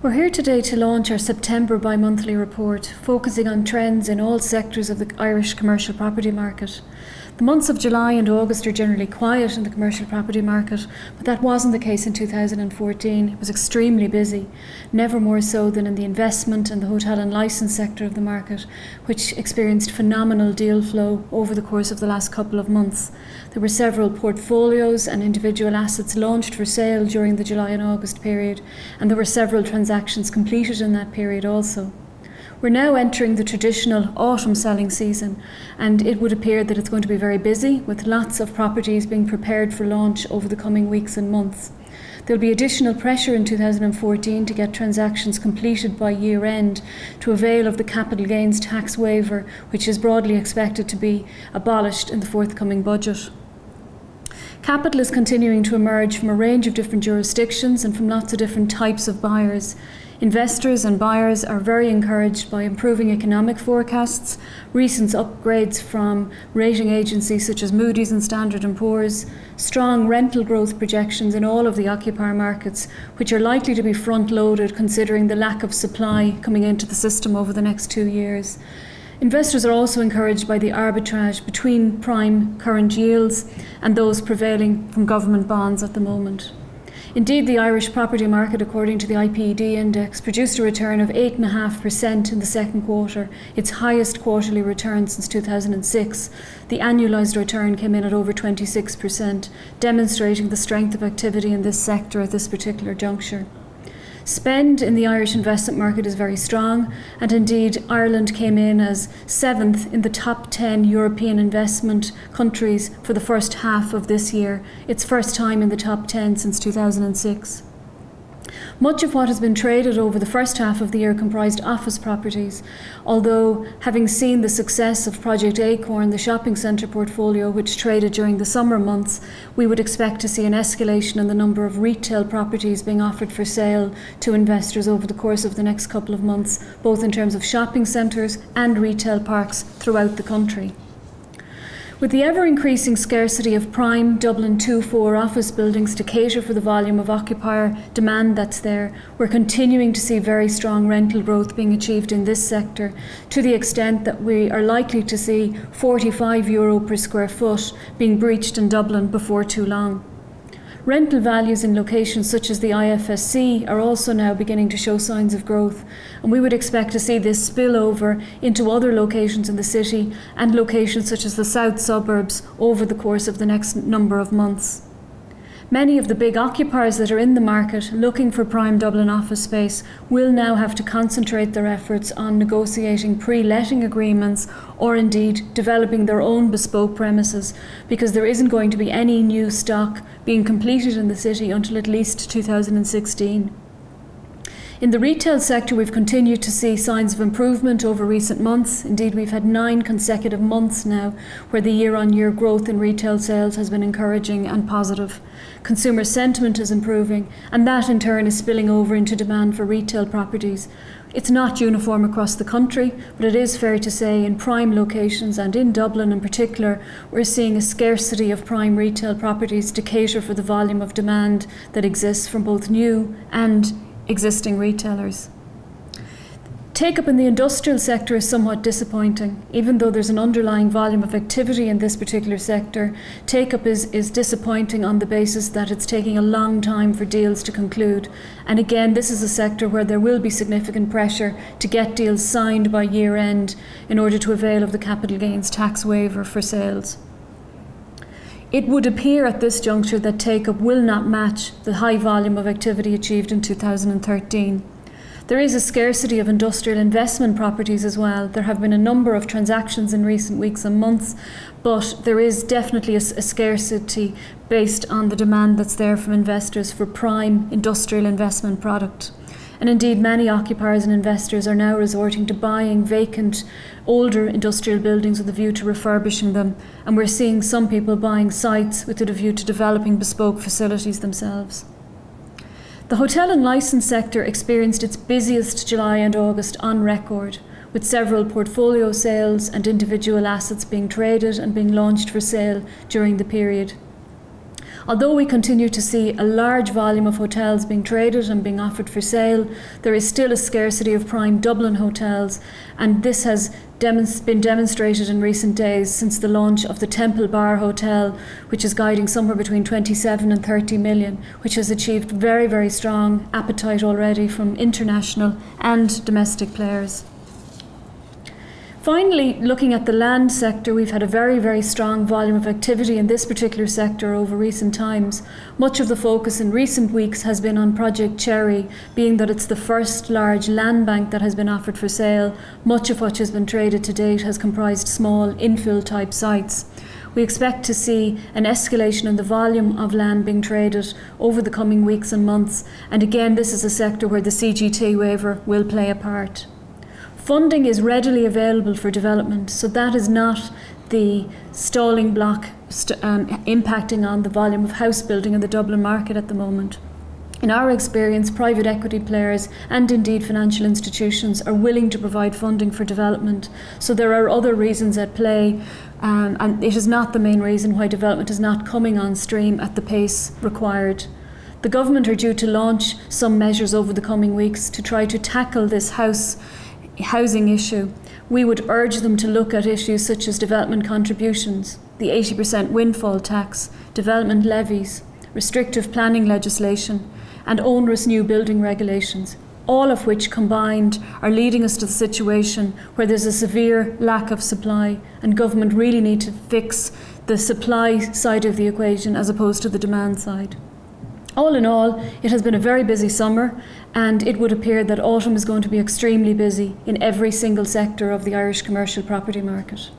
We're here today to launch our September bi-monthly report, focusing on trends in all sectors of the Irish commercial property market. The months of July and August are generally quiet in the commercial property market, but that wasn't the case in 2014. It was extremely busy, never more so than in the investment and the hotel and licence sector of the market, which experienced phenomenal deal flow over the course of the last couple of months. There were several portfolios and individual assets launched for sale during the July and August period, and there were several transactions completed in that period also. We're now entering the traditional autumn selling season, and it would appear that it's going to be very busy, with lots of properties being prepared for launch over the coming weeks and months. There'll be additional pressure in 2014 to get transactions completed by year end to avail of the capital gains tax waiver, which is broadly expected to be abolished in the forthcoming budget. Capital is continuing to emerge from a range of different jurisdictions and from lots of different types of buyers. Investors and buyers are very encouraged by improving economic forecasts, recent upgrades from rating agencies such as Moody's and Standard & Poor's, strong rental growth projections in all of the occupier markets, which are likely to be front-loaded considering the lack of supply coming into the system over the next 2 years. Investors are also encouraged by the arbitrage between prime current yields and those prevailing from government bonds at the moment. Indeed, the Irish property market, according to the IPED index, produced a return of 8.5% in the second quarter, its highest quarterly return since 2006. The annualised return came in at over 26%, demonstrating the strength of activity in this sector at this particular juncture. Spend in the Irish investment market is very strong, and indeed Ireland came in as 7th in the top 10 European investment countries for the first half of this year, its first time in the top 10 since 2006. Much of what has been traded over the first half of the year comprised office properties, although having seen the success of Project Acorn, the shopping centre portfolio which traded during the summer months, we would expect to see an escalation in the number of retail properties being offered for sale to investors over the course of the next couple of months, both in terms of shopping centres and retail parks throughout the country. With the ever-increasing scarcity of prime Dublin 2-4 office buildings to cater for the volume of occupier demand that's there, we're continuing to see very strong rental growth being achieved in this sector, to the extent that we are likely to see €45 per square foot being breached in Dublin before too long. Rental values in locations such as the IFSC are also now beginning to show signs of growth, and we would expect to see this spill over into other locations in the city and locations such as the south suburbs over the course of the next number of months. Many of the big occupiers that are in the market looking for prime Dublin office space will now have to concentrate their efforts on negotiating pre-letting agreements or indeed developing their own bespoke premises, because there isn't going to be any new stock being completed in the city until at least 2016. In the retail sector, we've continued to see signs of improvement over recent months. Indeed, we've had 9 consecutive months now where the year-on-year growth in retail sales has been encouraging and positive. Consumer sentiment is improving, and that in turn is spilling over into demand for retail properties. It's not uniform across the country, but it is fair to say in prime locations, and in Dublin in particular, we're seeing a scarcity of prime retail properties to cater for the volume of demand that exists from both new and existing retailers. Take-up in the industrial sector is somewhat disappointing. Even though there's an underlying volume of activity in this particular sector, take-up is disappointing on the basis that it's taking a long time for deals to conclude. And again, this is a sector where there will be significant pressure to get deals signed by year end in order to avail of the capital gains tax waiver for sales. It would appear at this juncture that take-up will not match the high volume of activity achieved in 2013. There is a scarcity of industrial investment properties as well. There have been a number of transactions in recent weeks and months, but there is definitely a scarcity based on the demand that's there from investors for prime industrial investment product. And indeed, many occupiers and investors are now resorting to buying vacant, older industrial buildings with a view to refurbishing them. And we're seeing some people buying sites with a view to developing bespoke facilities themselves. The hotel and licence sector experienced its busiest July and August on record, with several portfolio sales and individual assets being traded and being launched for sale during the period. Although we continue to see a large volume of hotels being traded and being offered for sale, there is still a scarcity of prime Dublin hotels, and this has been demonstrated in recent days since the launch of the Temple Bar Hotel, which is guiding somewhere between 27 and 30 million, which has achieved very, very strong appetite already from international and domestic players. Finally, looking at the land sector, we've had a very, very strong volume of activity in this particular sector over recent times. Much of the focus in recent weeks has been on Project Cherry, being that it's the first large land bank that has been offered for sale. Much of what has been traded to date has comprised small infill type sites. We expect to see an escalation in the volume of land being traded over the coming weeks and months, and again this is a sector where the CGT waiver will play a part. Funding is readily available for development, so that is not the stalling block impacting on the volume of house building in the Dublin market at the moment. In our experience, private equity players and indeed financial institutions are willing to provide funding for development, so there are other reasons at play, and it is not the main reason why development is not coming on stream at the pace required. The government are due to launch some measures over the coming weeks to try to tackle this housing issue. We would urge them to look at issues such as development contributions, the 80% windfall tax, development levies, restrictive planning legislation, and onerous new building regulations, all of which combined are leading us to the situation where there's a severe lack of supply, and government really need to fix the supply side of the equation as opposed to the demand side. All in all, it has been a very busy summer, and it would appear that autumn is going to be extremely busy in every single sector of the Irish commercial property market.